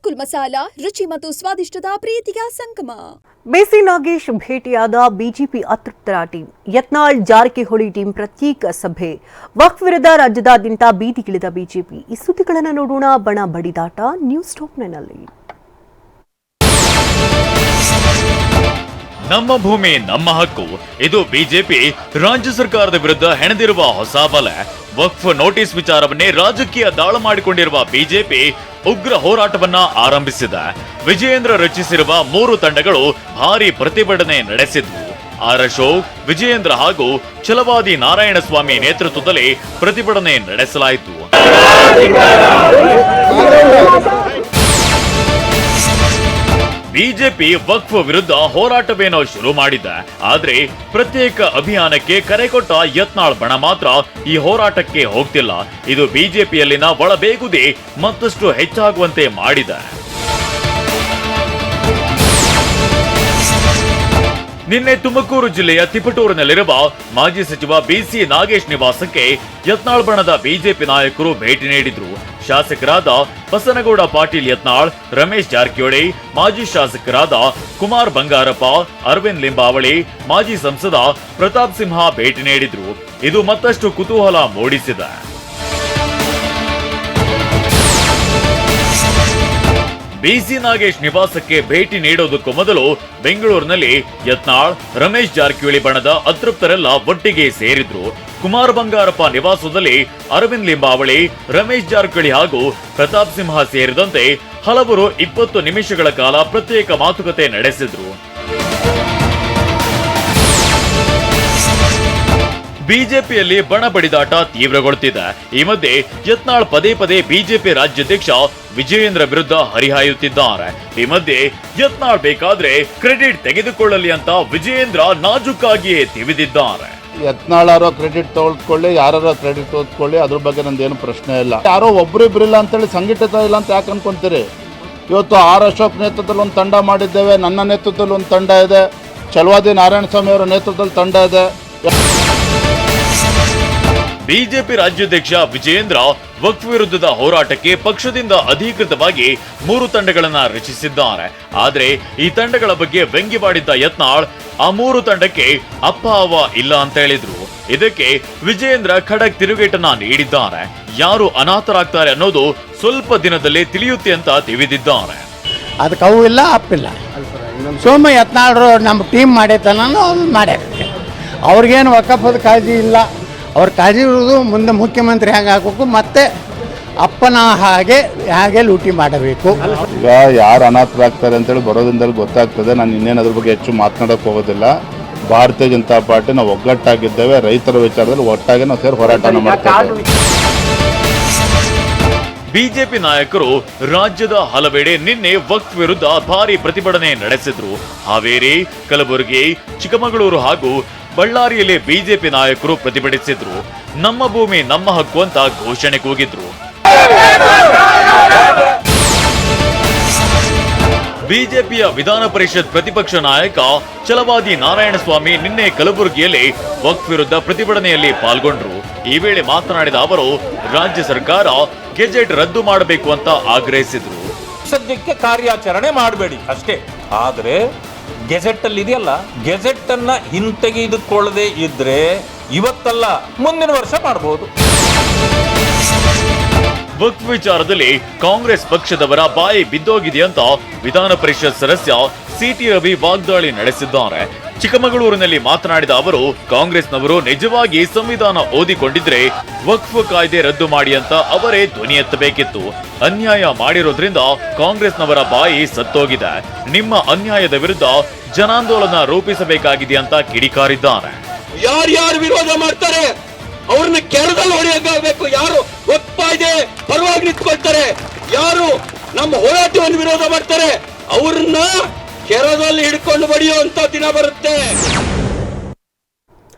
ಅಮರ್ಕುಲ್ ಮಸಾಲಾ ರುಚಿ ಮತ್ತು ಸ್ವಾದಿಷ್ಟದ ಪ್ರೀತಿಯ ಸಂಗಮ. ಬಿಸಿ ನಾಗೇಶ್ ಭೇಟಿಯಾದ ಬಿಜೆಪಿ ಅತೃಪ್ತರ ಟೀಮ್. ಯತ್ನಾಳ್ ಜಾರಕಿಹೊಳಿ ಟೀಮ್ ಪ್ರತ್ಯೇಕ ಸಭೆ. ವಕ್ಫ್ ವಿರುದ್ಧ ರಾಜ್ಯದಾದ್ಯಂತ ಬೀದಿಗಿಳಿದ ಬಿಜೆಪಿ. ಈ ಸುದ್ದಿಗಳನ್ನು ನೋಡೋಣ. ಬಣ ಬಡಿದಾಟ ನ್ಯೂಸ್ ಟಾಪ್ 9ನಲ್ಲಿ. ನಮ್ಮ ಭೂಮಿ ನಮ್ಮ ಹಕ್ಕು. ಇದು ಬಿಜೆಪಿ ರಾಜ್ಯ ಸರ್ಕಾರದ ವಿರುದ್ಧ ಹೆಣೆದಿರುವ ಹೊಸ ಬಲ. ವಕ್ಫ್ ನೋಟಿಸ್ ವಿಚಾರವನ್ನೇ ರಾಜಕೀಯ ದಾಳ ಮಾಡಿಕೊಂಡಿರುವ ಬಿಜೆಪಿ ಉಗ್ರ ಹೋರಾಟವನ್ನ ಆರಂಭಿಸಿದೆ. ವಿಜಯೇಂದ್ರ ರಚಿಸಿರುವ 3 ತಂಡಗಳು ಭಾರಿ ಪ್ರತಿಭಟನೆ ನಡೆಸಿದ್ವು. ಆರ್ ಅಶೋಕ್, ವಿಜಯೇಂದ್ರ ಹಾಗೂ ಛಲವಾದಿ ನಾರಾಯಣಸ್ವಾಮಿ ನೇತೃತ್ವದಲ್ಲಿ ಪ್ರತಿಭಟನೆ ನಡೆಸಲಾಯಿತು. ಬಿಜೆಪಿ ವಕ್ಫ್ ವಿರುದ್ಧ ಹೋರಾಟವೇನೋ ಶುರು ಮಾಡಿದೆ. ಆದ್ರೆ ಪ್ರತ್ಯೇಕ ಅಭಿಯಾನಕ್ಕೆ ಕರೆ ಕೊಟ್ಟ ಯತ್ನಾಳ್ ಬಣ ಮಾತ್ರ ಈ ಹೋರಾಟಕ್ಕೆ ಹೋಗ್ತಿಲ್ಲ. ಇದು ಬಿಜೆಪಿಯಲ್ಲಿನ ಒಳಬೇಗುದಿ ಮತ್ತಷ್ಟು ಹೆಚ್ಚಾಗುವಂತೆ ಮಾಡಿದೆ. ನಿನ್ನೆ ತುಮಕೂರು ಜಿಲ್ಲೆಯ ತಿಪಟೂರಿನಲ್ಲಿರುವ ಮಾಜಿ ಸಚಿವ ಬಿಸಿ ನಾಗೇಶ್ ನಿವಾಸಕ್ಕೆ ಯತ್ನಾಳ್ ಬಣದ ಬಿಜೆಪಿ ನಾಯಕರು ಭೇಟಿ ನೀಡಿದ್ರು. ಶಾಸಕರಾದ ಬಸನಗೌಡ ಪಾಟೀಲ್ ಯತ್ನಾಳ್, ರಮೇಶ್ ಜಾರಕಿಹೊಳಿ, ಮಾಜಿ ಶಾಸಕರಾದ ಕುಮಾರ್ ಬಂಗಾರಪ್ಪ, ಅರವಿಂದ್ ಲಿಂಬಾವಳಿ, ಮಾಜಿ ಸಂಸದ ಪ್ರತಾಪ್ ಸಿಂಹ ಭೇಟಿ ನೀಡಿದ್ರು. ಇದು ಮತ್ತಷ್ಟು ಕುತೂಹಲ ಮೂಡಿಸಿದೆ. ಬಿಸಿ ನಾಗೇಶ್ ನಿವಾಸಕ್ಕೆ ಭೇಟಿ ನೀಡೋದಕ್ಕೂ ಮೊದಲು ಬೆಂಗಳೂರಿನಲ್ಲಿ ಯತ್ನಾಳ್, ರಮೇಶ್ ಜಾರಕಿಹೊಳಿ ಬಣದ ಅತೃಪ್ತರೆಲ್ಲ ಒಟ್ಟಿಗೆ ಸೇರಿದ್ರು. ಕುಮಾರ್ ಬಂಗಾರಪ್ಪ ನಿವಾಸದಲ್ಲಿ ಅರವಿಂದ್ ಲಿಂಬಾವಳಿ, ರಮೇಶ್ ಜಾರಕಿಹೊಳಿ ಹಾಗೂ ಪ್ರತಾಪ್ ಸಿಂಹ ಸೇರಿದಂತೆ ಹಲವರು 20 ನಿಮಿಷಗಳ ಕಾಲ ಪ್ರತ್ಯೇಕ ಮಾತುಕತೆ ನಡೆಸಿದ್ರು. ಬಿಜೆಪಿಯಲ್ಲಿ ಬಣ ಬಡಿದಾಟ ತೀವ್ರಗೊಳ್ಳುತ್ತಿದೆ. ಈ ಮಧ್ಯೆ ಯತ್ನಾಳ್ ಪದೇ ಪದೇ ಬಿಜೆಪಿ ರಾಜ್ಯಾಧ್ಯಕ್ಷ ವಿಜಯೇಂದ್ರ ವಿರುದ್ಧ ಹರಿಹಾಯುತ್ತಿದ್ದಾರೆ. ಈ ಮಧ್ಯೆ ಯತ್ನಾಳ್ ಬೇಕಾದ್ರೆ ಕ್ರೆಡಿಟ್ ತೆಗೆದುಕೊಳ್ಳಲಿ ಅಂತ ವಿಜಯೇಂದ್ರ ನಾಜುಕಾಗಿಯೇ ತಿವಿದಿದ್ದಾರೆ. ಯತ್ನಾಳಾರೋ ಕ್ರೆಡಿಟ್ ತಗೊಳ್ಕೊಳ್ಳಿ, ಯಾರೋ ಕ್ರೆಡಿಟ್ ತೆಗೆದುಕೊಳ್ಳಿ, ಅದ್ರ ಬಗ್ಗೆ ನಂದೇನು ಪ್ರಶ್ನೆ ಇಲ್ಲ. ಯಾರೋ ಒಬ್ರಿಬ್ರಿಲ್ಲ ಅಂತೇಳಿ ಸಂಘಟಿತ ಇಲ್ಲ ಅಂತ ಯಾಕೆ ಅನ್ಕೊಂತೀರಿ? ಇವತ್ತು ಆರ್ ಅಶೋಕ್ ನೇತೃತ್ವದಲ್ಲಿ ಒಂದು ತಂಡ ಮಾಡಿದ್ದೇವೆ, ನನ್ನ ನೇತೃತ್ವದಲ್ಲಿ ಒಂದು ತಂಡ ಇದೆ, ಛಲವಾದಿ ನಾರಾಯಣಸ್ವಾಮಿ ಅವರ ನೇತೃತ್ವದಲ್ಲಿ ತಂಡ ಇದೆ. ಬಿಜೆಪಿ ರಾಜ್ಯಾಧ್ಯಕ್ಷ ವಿಜಯೇಂದ್ರ ವಕ್ಫ್ ವಿರುದ್ಧದ ಹೋರಾಟಕ್ಕೆ ಪಕ್ಷದಿಂದ ಅಧಿಕೃತವಾಗಿ 3 ತಂಡಗಳನ್ನ ರಚಿಸಿದ್ದಾರೆ. ಆದ್ರೆ ಈ ತಂಡಗಳ ಬಗ್ಗೆ ವ್ಯಂಗ್ಯವಾಡಿದ್ದ ಯತ್ನಾಳ್ ಆ 3 ತಂಡಕ್ಕೆ ಅಪ್ಪ ಅವ್ವ ಇಲ್ಲ ಅಂತ ಹೇಳಿದ್ರು. ಇದಕ್ಕೆ ವಿಜಯೇಂದ್ರ ಖಡಕ್ ತಿರುಗೇಟನ್ನ ನೀಡಿದ್ದಾರೆ. ಯಾರು ಅನಾಥರಾಗ್ತಾರೆ ಅನ್ನೋದು ಸ್ವಲ್ಪ ದಿನದಲ್ಲೇ ತಿಳಿಯುತ್ತೆ ಅಂತ ತಿವಿದಿದ್ದಾರೆ. ಅದಕ್ಕೆ ಅವು ಇಲ್ಲ ಅಪ್ಪಿಲ್ಲ. ಸೋಮ ಯತ್ನಾಳ್ರು ನಮ್ಮ ಟೀಮ್ ಮಾಡೈತನ ಮಾಡ್ಯಾರ. ಅವ್ರಿಗೇನು ವಕಫದ ಕಾಳಜಿ ಇಲ್ಲ. ಅವ್ರ ಕಾಳಜಿ ಇರೋದು ಮುಂದೆ ಮುಖ್ಯಮಂತ್ರಿ ಹೇಗೆ ಆಗಬೇಕು, ಮತ್ತೆ ಅಪ್ಪನ ಹಾಗೆ ಲೂಟಿ ಮಾಡಬೇಕು. ಈಗ ಯಾರು ಅನಾಥರಾಗ್ತಾರೆ ಅಂತೇಳಿ ಬರೋದ್ರಿಂದಲೂ ಗೊತ್ತಾಗ್ತದೆ. ನಾನು ಇನ್ನೇನು ಅದ್ರ ಬಗ್ಗೆ ಹೆಚ್ಚು ಮಾತನಾಡೋಕೆ ಹೋಗೋದಿಲ್ಲ. ಭಾರತೀಯ ಜನತಾ ಪಾರ್ಟಿ ನಾವು ಒಗ್ಗಟ್ಟಾಗಿದ್ದೇವೆ. ರೈತರ ವಿಚಾರದಲ್ಲಿ ಒಟ್ಟಾಗಿ ನಾವು ಸೇರಿ ಹೋರಾಟನ ಮಾಡ್ತೇವೆ. ಬಿಜೆಪಿ ನಾಯಕರು ರಾಜ್ಯದ ಹಲವೆಡೆ ನಿನ್ನೆ ವಕ್ಫ್ ವಿರುದ್ಧ ಭಾರಿ ಪ್ರತಿಭಟನೆ ನಡೆಸಿದ್ರು. ಹಾವೇರಿ, ಕಲಬುರಗಿ, ಚಿಕ್ಕಮಗಳೂರು ಹಾಗೂ ಬಳ್ಳಾರಿಯಲ್ಲಿ ಬಿಜೆಪಿ ನಾಯಕರು ಪ್ರತಿಭಟಿಸಿದ್ರು. ನಮ್ಮ ಭೂಮಿ ನಮ್ಮ ಹಕ್ಕು ಅಂತ ಘೋಷಣೆ ಕೂಗಿದ್ರು. ಬಿಜೆಪಿಯ ವಿಧಾನ ಪರಿಷತ್ ಪ್ರತಿಪಕ್ಷ ನಾಯಕ ಛಲವಾದಿ ನಾರಾಯಣಸ್ವಾಮಿ ನಿನ್ನೆ ಕಲಬುರಗಿಯಲ್ಲಿ ವಕ್ಫ್ ವಿರುದ್ಧ ಪ್ರತಿಭಟನೆಯಲ್ಲಿ ಪಾಲ್ಗೊಂಡ್ರು. ಈ ವೇಳೆ ಮಾತನಾಡಿದ ಅವರು ರಾಜ್ಯ ಸರ್ಕಾರ ಗೆಜೆಟ್ ರದ್ದು ಮಾಡಬೇಕು ಅಂತ ಆಗ್ರಹಿಸಿದ್ರು. ಸದ್ಯಕ್ಕೆ ಕಾರ್ಯಾಚರಣೆ ಮಾಡಬೇಡಿ ಅಷ್ಟೇ. ಆದ್ರೆ ಗೆಜೆಟ್ ಅಲ್ಲಿ ಇದೆಯಲ್ಲ, ಗೆಜೆಟ್ ಅನ್ನ ಹಿಂತೆಗೆದುಕೊಳ್ಳದೆ ಇದ್ರೆ ಇವತ್ತಲ್ಲ ಮುಂದಿನ ವರ್ಷ ಮಾಡಬಹುದು. ವಕ್ಫ್ ವಿಚಾರದಲ್ಲಿ ಕಾಂಗ್ರೆಸ್ ಪಕ್ಷದವರ ಬಾಯಿ ಬಿದ್ದೋಗಿದೆ ಅಂತ ವಿಧಾನ ಪರಿಷತ್ ಸದಸ್ಯ ಸಿಟಿ ರವಿ ವಾಗ್ದಾಳಿ ನಡೆಸಿದ್ದಾರೆ. ಚಿಕ್ಕಮಗಳೂರಿನಲ್ಲಿ ಮಾತನಾಡಿದ ಅವರು ಕಾಂಗ್ರೆಸ್ನವರು ನಿಜವಾಗಿ ಸಂವಿಧಾನ ಓದಿಕೊಂಡಿದ್ರೆ ವಕ್ಫ್ ಕಾಯ್ದೆ ರದ್ದು ಮಾಡಿ ಅಂತ ಅವರೇ ಧ್ವನಿ ಎತ್ತಬೇಕಿತ್ತು. ಅನ್ಯಾಯ ಮಾಡಿರೋದ್ರಿಂದ ಕಾಂಗ್ರೆಸ್ನವರ ಬಾಯಿ ಸತ್ತೋಗಿದೆ. ನಿಮ್ಮ ಅನ್ಯಾಯದ ವಿರುದ್ಧ ಜನಾಂದೋಲನ ರೂಪಿಸಬೇಕಾಗಿದೆ ಅಂತ ಕಿಡಿಕಾರಿದ್ದಾರೆ. ಯಾರ್ಯಾರು ವಿರೋಧ ಮಾಡ್ತಾರೆ ಅವ್ರನ್ನ ಕೆಳದಲ್ಲಿ ಹೊಡೆಯಬೇಕು. ಯಾರು ವಕ್ಫ್ ಕಾಯ್ದೆ ಪರವಾಗಿ ನಿಂತ್ಕೊಳ್ತಾರೆ, ಯಾರು ನಮ್ಮ ಹೋರಾಟವನ್ನು ವಿರೋಧ ಮಾಡ್ತಾರೆ ಅವ್ರನ್ನ ಕೆರದಲ್ಲಿ ಹಿಡ್ಕೊಂಡು ಬಡಿಯುವಂತ ದಿನ ಬರುತ್ತೆ.